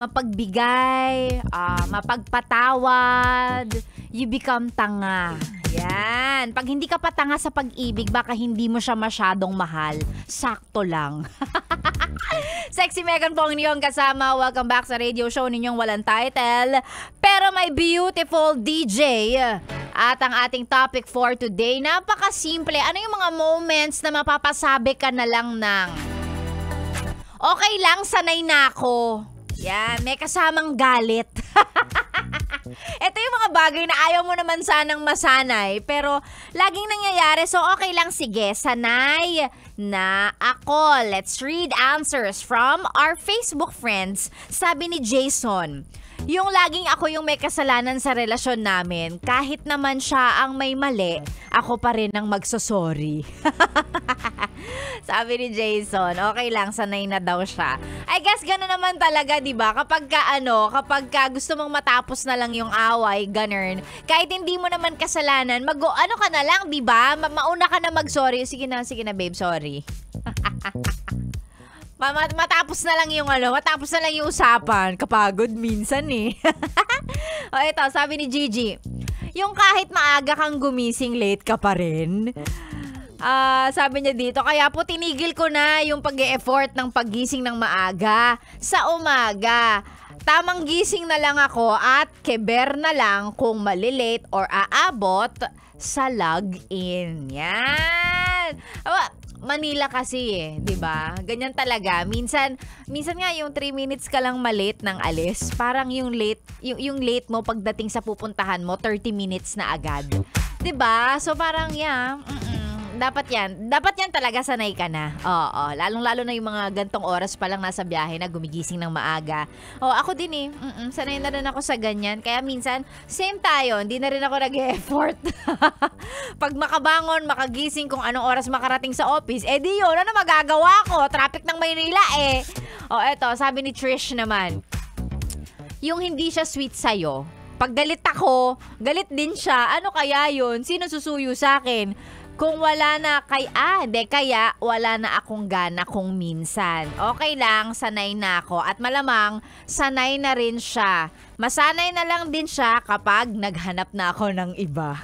mapagbigay, mapagpatawad, you become tanga. Yan. Pag hindi ka pa tanga sa pag-ibig, baka hindi mo siya masyadong mahal. Sakto lang. Sexy Megan po ang inyong kasama. Welcome back sa radio show ninyong walang title, pero may beautiful DJ. At ang ating topic for today, napakasimple. Ano yung mga moments na mapapasabi ka na lang ng okay lang, sanay na ako. Yan, may kasamang galit. Ito yung mga bagay na ayaw mo naman sanang masanay, pero laging nangyayari, so okay lang, sige, sanay na ako. Let's read answers from our Facebook friends. Sabi ni Jason, yung laging ako yung may kasalanan sa relasyon namin, kahit naman siya ang may mali, ako pa rin ang magsosorry. Sabi ni Jason, okay lang, sanay na daw siya. I guess gano'n naman talaga, di ba? Kapag ka gusto mong matapos na lang yung away, ganun, kahit hindi mo naman kasalanan, ano ka na lang, di ba? Mauna ka na mag-sorry. Sige na babe, sorry. Matapos na lang yung usapan. Kapagod minsan eh. O ito, sabi ni Gigi, yung kahit maaga kang gumising, late ka pa rin. Sabi niya dito, kaya po tinigil ko na yung pag-e-effort ng paggising ng maaga sa umaga. Tamang gising na lang ako at keber na lang kung malilate or aabot sa log-in. Yan. Manila kasi eh, 'di ba? Ganyan talaga. Minsan nga yung 3 minutes ka lang malate ng alis, parang yung late mo pagdating sa pupuntahan mo 30 minutes na agad. 'Di ba? So parang dapat yan talaga, sanay ka na. Oo, lalong-lalo na yung mga gantong oras pa lang nasa biyahe na gumigising ng maaga. Ako din eh. Sanay na rin ako sa ganyan. Kaya minsan, same tayo. Hindi na rin ako nag-e-effort. Pag makabangon, makagising kung anong oras makarating sa office, di yun. Ano magagawa ko? Traffic ng Maynila eh. Eto, sabi ni Trish naman, yung hindi siya sweet sa'yo. Pag galit ako, galit din siya. Ano kaya yun? Sino susuyo sa akin? Kung wala na kaya wala na akong gana kung minsan. Okay lang, sanay na ako. At malamang, sanay na rin siya. Masanay na lang din siya kapag naghanap na ako ng iba.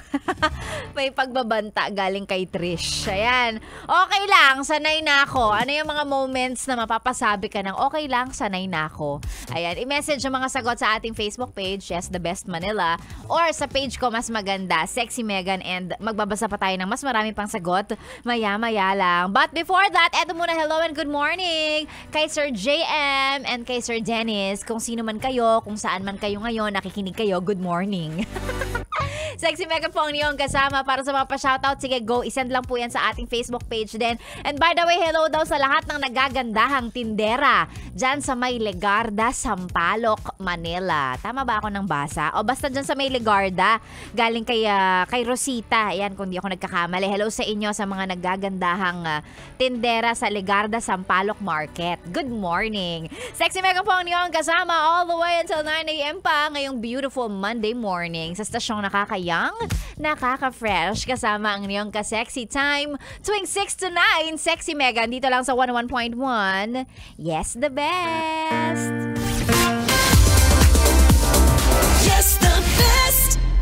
May pagbabanta galing kay Trish. Ayan. Okay lang, sanay na ako. Ano yung mga moments na mapapasabi ka ng okay lang, sanay na ako? Ayan, i-message yung mga sagot sa ating Facebook page, Yes, The Best Manila, or sa page ko, Mas Maganda, Sexy Megan, and magbabasa pa tayo ng mas marami pang sagot maya-maya lang. But before that, eto muna, hello and good morning kay Sir JM and kay Sir Dennis. Kung sino man kayo, kung saan man kayo ngayon, nakikinig kayo, good morning. Sexy Megan po ang iyong kasama para sa mga pa-shoutout. Sige, go, isend lang po yan sa ating Facebook page din. And by the way, hello daw sa lahat ng nagagandahang tindera dyan sa May Legarda, Sampaloc, Manila. Tama ba ako ng basa? O basta dyan sa May Legarda, galing kay Rosita. Ayan, kung di ako nagkakamali. Hello sa inyo sa mga nagagandahang tindera sa Legarda, Sampaloc Market. Good morning. Sexy Megan po ang iyong kasama all the way until 9 a.m. pa ngayong beautiful Monday morning sa stasyong nakakayang, nakaka-fresh, kasama ang iyong ka-sexy time tuwing 6 to 9. Sexy Megan dito lang sa 101.1. Yes, the best! Yes, the